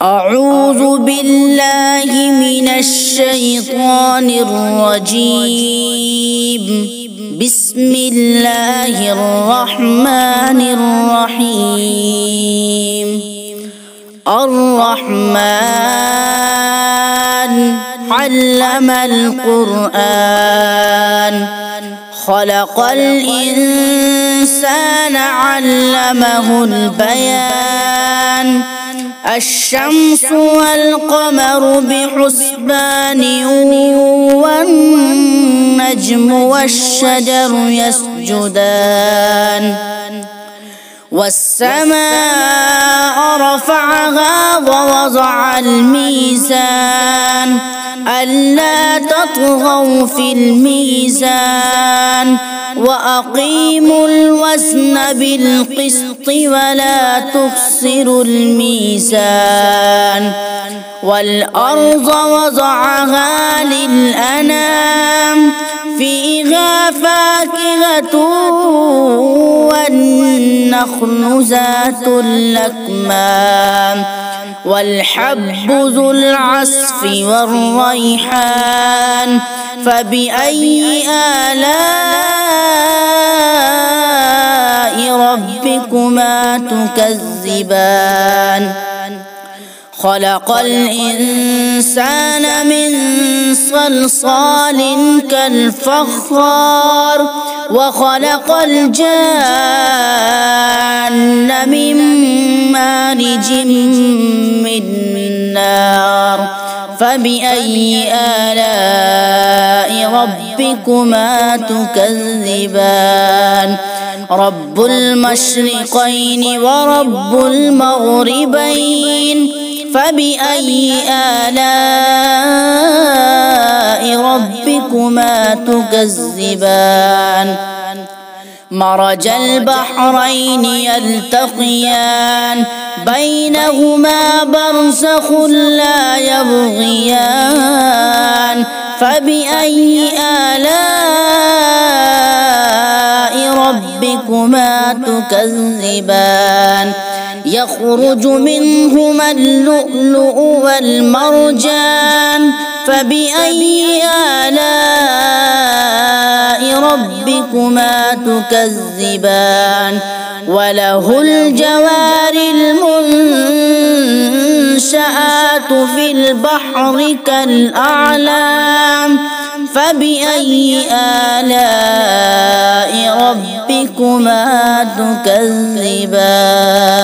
أعوذ بالله من الشيطان الرجيم. بسم الله الرحمن الرحيم. الرحمن علم القرآن، خلق الإنسان علمه البيان. الشمس والقمر بحسبان، والنجم والشجر يسجدان. والسماء رفعها ووضع الميزان، ألا تطغوا في الميزان، وأقيموا الوزن بالقسط ولا تخسروا الميزان. والأرض وضعها للأنام، فيها فاكهة والنخل ذات الأكمام، والحب ذو العصف والريحان. فبأي آلاء ربكما تكذبان؟ خلق الإنسان من صلصال كالفخار، وخلق الجان من مارج من نار. فبأي آلاء ربكما تكذبان؟ رب المشرقين ورب المغربين. فبأي آلاء ربكما تكذبان؟ مرج البحرين يلتقيان، بينهما برزخ لا يبغيان. فبأي آلاء ربكما تكذبان؟ يخرج منهما اللؤلؤ والمرجان. فبأي آلاء ربكما تكذبان؟ وله الجوار المنشآت في البحر كالأعلام. فبأي آلاء ربكما تكذبان؟